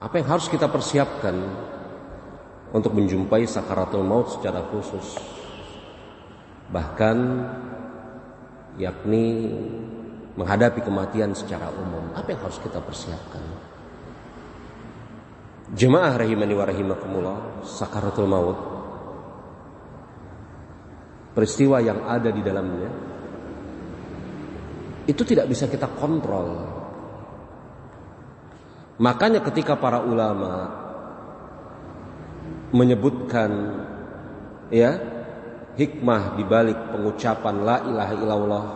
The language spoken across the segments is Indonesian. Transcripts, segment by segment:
Apa yang harus kita persiapkan untuk menjumpai sakaratul maut secara khusus? Bahkan yakni menghadapi kematian secara umum. Apa yang harus kita persiapkan? Jemaah rahimani wa rahimakumullah, sakaratul maut, peristiwa yang ada di dalamnya itu tidak bisa kita kontrol. Makanya ketika para ulama menyebutkan hikmah di balik pengucapan la ilaha illallah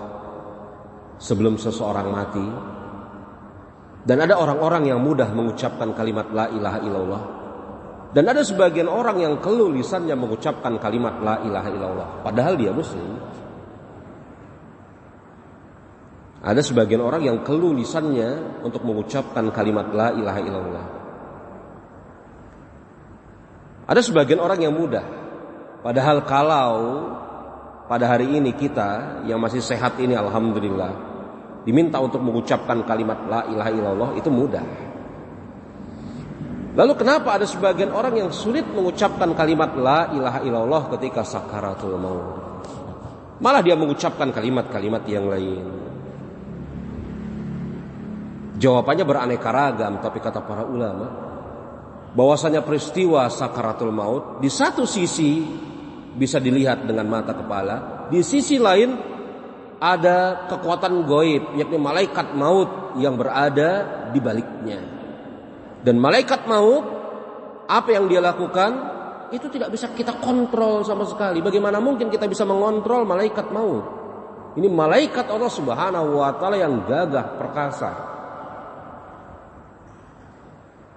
sebelum seseorang mati, dan ada orang-orang yang mudah mengucapkan kalimat la ilaha illallah, dan ada sebagian orang yang keluh lisannya mengucapkan kalimat la ilaha illallah padahal dia muslim. Ada sebagian orang yang keluh lisannya untuk mengucapkan kalimat la ilaha illallah. Ada sebagian orang yang mudah, padahal kalau pada hari ini kita yang masih sehat ini alhamdulillah diminta untuk mengucapkan kalimat la ilaha illallah itu mudah. Lalu kenapa ada sebagian orang yang sulit mengucapkan kalimat la ilaha illallah ketika sakaratul maut? Malah dia mengucapkan kalimat-kalimat yang lain. Jawabannya beraneka ragam, tapi kata para ulama bahwasanya peristiwa sakaratul maut di satu sisi bisa dilihat dengan mata kepala, di sisi lain ada kekuatan gaib, yakni malaikat maut yang berada di baliknya. Dan malaikat maut, apa yang dia lakukan itu tidak bisa kita kontrol sama sekali. Bagaimana mungkin kita bisa mengontrol malaikat maut? Ini malaikat Allah Subhanahu wa taala yang gagah perkasa,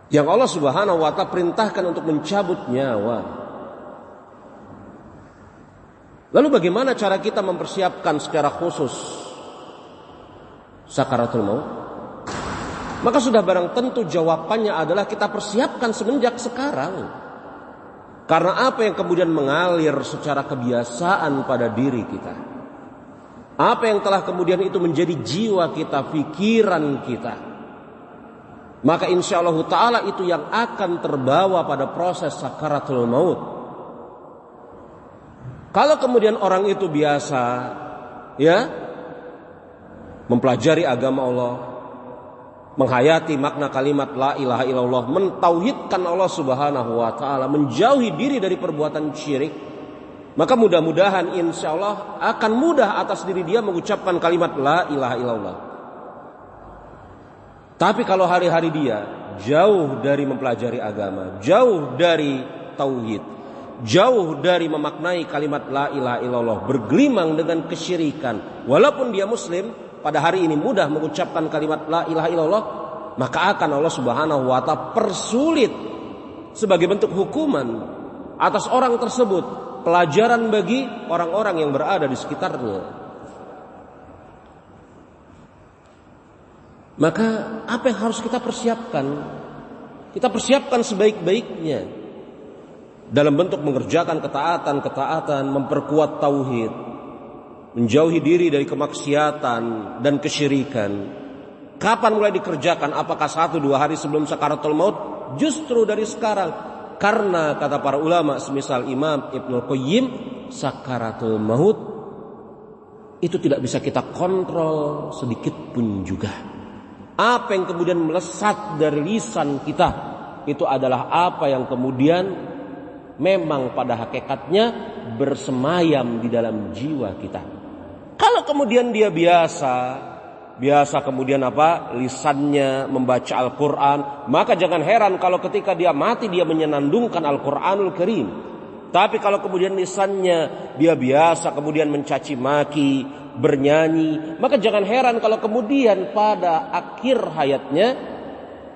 yang Allah Subhanahu wa taala perintahkan untuk mencabut nyawa. Lalu bagaimana cara kita mempersiapkan secara khusus sakaratul maut? Maka sudah barang tentu jawabannya adalah kita persiapkan semenjak sekarang. Karena apa yang kemudian mengalir secara kebiasaan pada diri kita, apa yang telah kemudian itu menjadi jiwa kita, pikiran kita, maka insya Allah ta'ala itu yang akan terbawa pada proses sakaratul maut. Kalau kemudian orang itu biasa mempelajari agama Allah, menghayati makna kalimat la ilaha illallah, mentauhidkan Allah Subhanahu wa taala, menjauhi diri dari perbuatan syirik, maka mudah-mudahan insya Allah akan mudah atas diri dia mengucapkan kalimat la ilaha illallah. Tapi kalau hari-hari dia jauh dari mempelajari agama, jauh dari tauhid, jauh dari memaknai kalimat la ilaha illallah, bergelimang dengan kesyirikan, walaupun dia muslim, pada hari ini mudah mengucapkan kalimat la ilaha illallah, maka akan Allah Subhanahu wa taala persulit sebagai bentuk hukuman atas orang tersebut, pelajaran bagi orang-orang yang berada di sekitarnya. Maka apa yang harus kita persiapkan? Kita persiapkan sebaik-baiknya dalam bentuk mengerjakan ketaatan, memperkuat tauhid, menjauhi diri dari kemaksiatan dan kesyirikan. Kapan mulai dikerjakan? Apakah 1-2 hari sebelum sakaratul maut? Justru dari sekarang. Karena kata para ulama semisal Imam Ibnul Qayyim, sakaratul maut itu tidak bisa kita kontrol sedikit pun juga. Apa yang kemudian melesat dari lisan kita itu adalah apa yang kemudian memang pada hakikatnya bersemayam di dalam jiwa kita. Kalau kemudian dia biasa kemudian lisannya membaca Al-Quran, maka jangan heran kalau ketika dia mati dia menyenandungkan Al-Quranul Karim. Tapi kalau kemudian lisannya dia biasa kemudian mencaci maki, bernyanyi, maka jangan heran kalau kemudian pada akhir hayatnya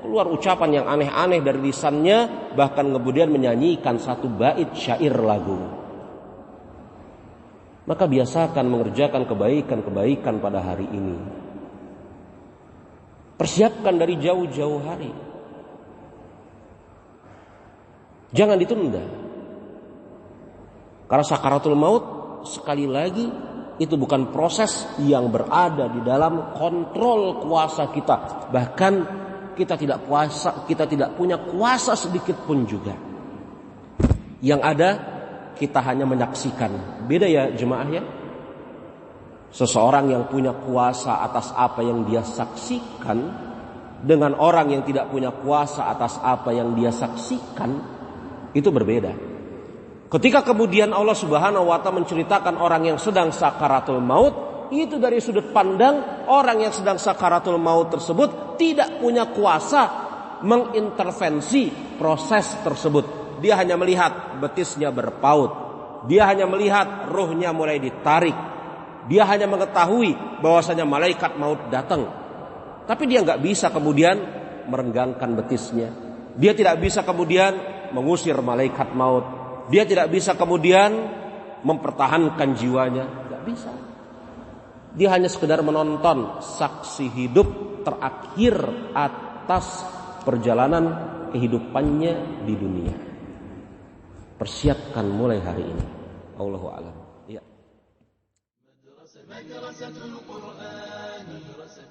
keluar ucapan yang aneh-aneh dari lisannya, bahkan kemudian menyanyikan satu bait syair lagu. Maka biasakan mengerjakan kebaikan-kebaikan pada hari ini. Persiapkan dari jauh-jauh hari. Jangan ditunda. Karena sakaratul maut sekali lagi itu bukan proses yang berada di dalam kontrol kuasa kita. Bahkan kita tidak punya kuasa sedikit pun juga. Yang ada kita hanya menyaksikan. Beda ya jemaah ya. Seseorang yang punya kuasa atas apa yang dia saksikan dengan orang yang tidak punya kuasa atas apa yang dia saksikan, itu berbeda. Ketika kemudian Allah Subhanahu wa taala menceritakan orang yang sedang sakaratul maut, itu dari sudut pandang orang yang sedang sakaratul maut tersebut tidak punya kuasa mengintervensi proses tersebut. Dia hanya melihat betisnya berpaut. Dia hanya melihat ruhnya mulai ditarik. Dia hanya mengetahui bahwasanya malaikat maut datang. Tapi dia nggak bisa kemudian merenggangkan betisnya. Dia tidak bisa kemudian mengusir malaikat maut. Dia tidak bisa kemudian mempertahankan jiwanya. Nggak bisa. Dia hanya sekedar menonton saksi hidup terakhir atas perjalanan kehidupannya di dunia. Persiapkan mulai hari ini. Allahu a'lam. Ya.